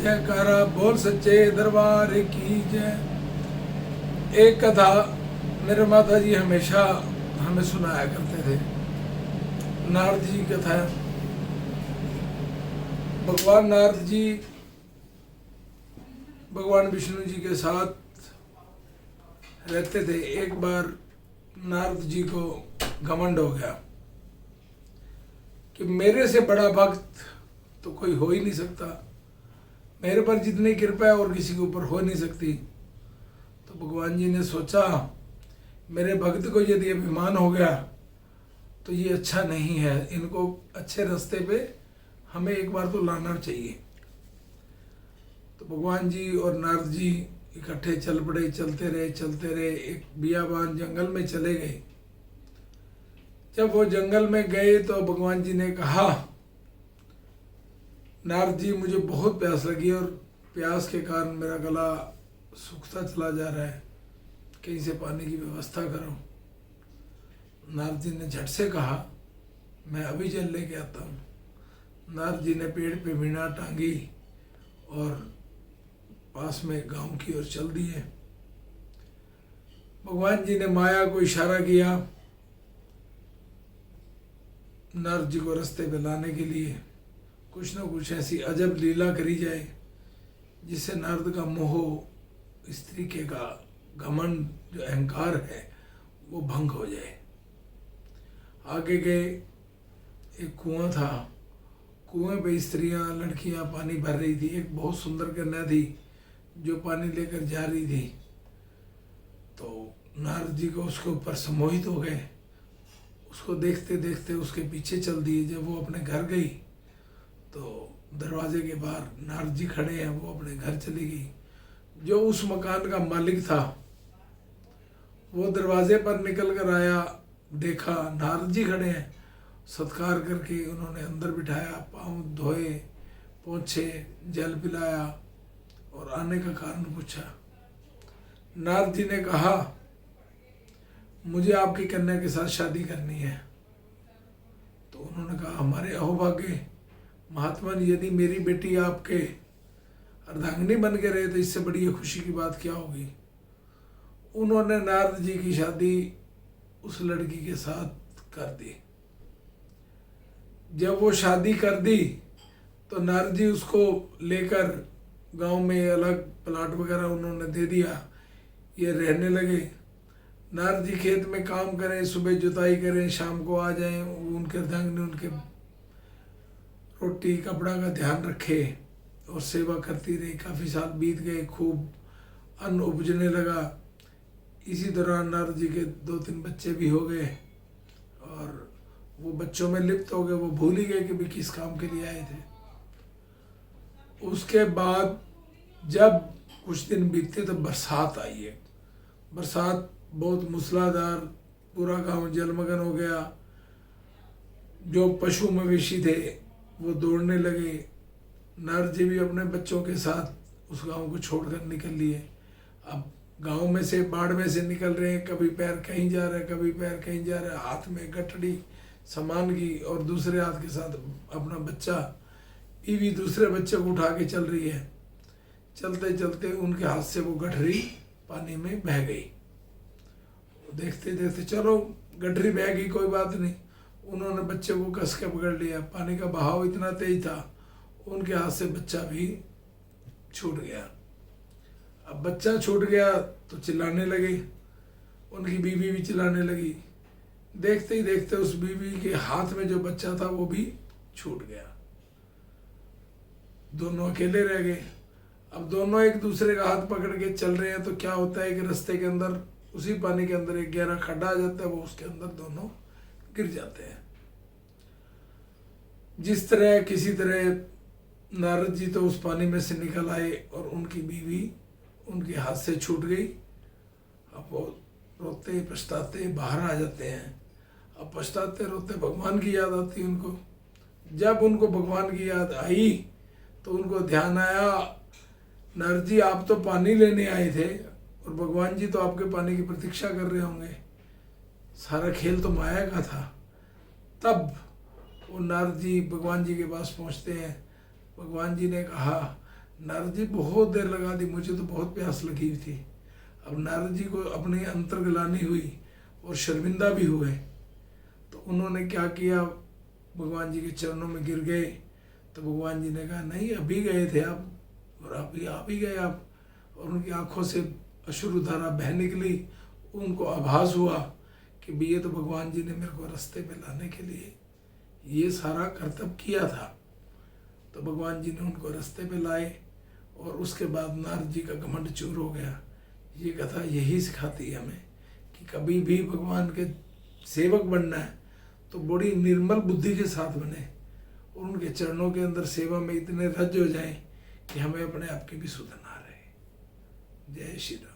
जयकारा बोल सच्चे दरबार की जय। एक कथा मेरे माता जी हमेशा हमें सुनाया करते थे, नारद जी की कथा। भगवान नारद जी भगवान विष्णु जी के साथ रहते थे। एक बार नारद जी को घमंड हो गया कि मेरे से बड़ा भक्त तो कोई हो ही नहीं सकता, मेरे पर जितनी कृपा है और किसी के ऊपर हो नहीं सकती। तो भगवान जी ने सोचा मेरे भक्त को यदि अभिमान हो गया तो ये अच्छा नहीं है, इनको अच्छे रास्ते पे हमें एक बार तो लाना चाहिए। तो भगवान जी और नारद जी इकट्ठे चल पड़े, चलते रहे, एक बियाबान जंगल में चले गए। जब वो जंगल में गए तो भगवान जी ने कहा, नारद जी मुझे बहुत प्यास लगी और प्यास के कारण मेरा गला सूखता चला जा रहा है, कहीं से पानी की व्यवस्था करो। नारद जी ने झट से कहा, मैं अभी जल लेके आता हूँ। नारद जी ने पेड़ पे वीणा टांगी और पास में गांव की ओर चल दिए। भगवान जी ने माया को इशारा किया नारद जी को रास्ते पे लाने के लिए। कुछ न कुछ ऐसी अजब लीला करी जाए जिससे नारद का मोह, इस तरीके का घमंड जो अहंकार है वो भंग हो जाए। आगे गए, एक कुआं था, कुएं पे स्त्रियां लड़कियां पानी भर रही थी। एक बहुत सुंदर कन्या थी जो पानी लेकर जा रही थी। तो नारद जी को उसके ऊपर सम्मोहित हो गए, उसको देखते देखते उसके पीछे चल दिए। जब वो अपने घर गई तो दरवाजे के बाहर नारद जी खड़े हैं, वो अपने घर चली गई। जो उस मकान का मालिक था वो दरवाजे पर निकल कर आया, देखा नारद जी खड़े हैं, सत्कार करके उन्होंने अंदर बिठाया, पाँव धोए, पोंछे, जल पिलाया और आने का कारण पूछा। नारद जी ने कहा, मुझे आपकी कन्या के साथ शादी करनी है। तो उन्होंने कहा, हमारे अहोभाग्य महात्मा, यदि मेरी बेटी आपके अर्धांगिनी बन के रहे तो इससे बड़ी खुशी की बात क्या होगी। उन्होंने नारद जी की शादी उस लड़की के साथ कर दी। जब वो शादी कर दी तो नारद जी उसको लेकर गांव में अलग प्लाट वगैरह उन्होंने दे दिया, ये रहने लगे। नारद जी खेत में काम करें, सुबह जुताई करें, शाम को आ जाएं, उनके अर्धांगिनी उनके रोटी कपड़ा का ध्यान रखे और सेवा करती रही। काफ़ी साल बीत गए, खूब अन्न उपजने लगा। इसी दौरान नारद जी के 2-3 बच्चे भी हो गए और वो बच्चों में लिप्त हो गए, वो भूल ही गए कि भी किस काम के लिए आए थे। उसके बाद जब कुछ दिन बीते तो बरसात आई है। बरसात बहुत मूसलाधार, पूरा गांव जलमग्न हो गया। जो पशु मवेशी थे वो दौड़ने लगे। नारद जी भी अपने बच्चों के साथ उस गांव को छोड़कर निकल लिए। अब गांव में से, बाढ़ में से निकल रहे हैं, कभी पैर कहीं जा रहा है, कभी पैर कहीं जा रहा है, हाथ में गठड़ी सामान की और दूसरे हाथ के साथ अपना बच्चा, बीवी दूसरे बच्चे को उठा के चल रही है। चलते चलते उनके हाथ से वो गठरी पानी में बह गई। देखते देखते, चलो गठरी बह गई, कोई बात नहीं। उन्होंने बच्चे को कस के पकड़ लिया। पानी का बहाव इतना तेज था, उनके हाथ से बच्चा भी छूट गया। अब बच्चा छूट गया तो चिल्लाने लगे, उनकी बीवी भी चिल्लाने लगी। देखते ही देखते उस बीवी के हाथ में जो बच्चा था वो भी छूट गया। दोनों अकेले रह गए। अब दोनों एक दूसरे का हाथ पकड़ के चल रहे हैं तो क्या होता है कि रास्ते के अंदर, उसी पानी के अंदर एक गहरा खड्डा आ जाता है, वो उसके अंदर दोनों गिर जाते हैं। जिस तरह किसी तरह नारद जी तो उस पानी में से निकल आए और उनकी बीवी उनके हाथ से छूट गई। अब वो रोते पछताते बाहर आ जाते हैं। अब पछताते रोते भगवान की याद आती है उनको। जब उनको भगवान की याद आई तो उनको ध्यान आया, नारद जी आप तो पानी लेने आए थे और भगवान जी तो आपके पानी की प्रतीक्षा कर रहे होंगे, सारा खेल तो माया का था। तब वो नारद जी भगवान जी के पास पहुंचते हैं। भगवान जी ने कहा, नारद जी बहुत देर लगा दी, मुझे तो बहुत प्यास लगी हुई थी। अब नारद जी को अपनी अंतर्ग्लानि हुई और शर्मिंदा भी हुए, तो उन्होंने क्या किया, भगवान जी के चरणों में गिर गए। तो भगवान जी ने कहा नहीं, अभी गए थे आप और अभी आ भी गए आप। और उनकी आंखों से अश्रुधारा बह निकली। उनको आभास हुआ कि भी ये तो भगवान जी ने मेरे को रास्ते पे लाने के लिए ये सारा कर्तव्य किया था। तो भगवान जी ने उनको रास्ते पे लाए और उसके बाद नारद जी का घमंड चूर हो गया। ये कथा यही सिखाती है हमें कि कभी भी भगवान के सेवक बनना है तो बड़ी निर्मल बुद्धि के साथ बने और उनके चरणों के अंदर सेवा में इतने रज हो जाएं कि हमें अपने आप की भी सुध ना रहे। जय श्री राम।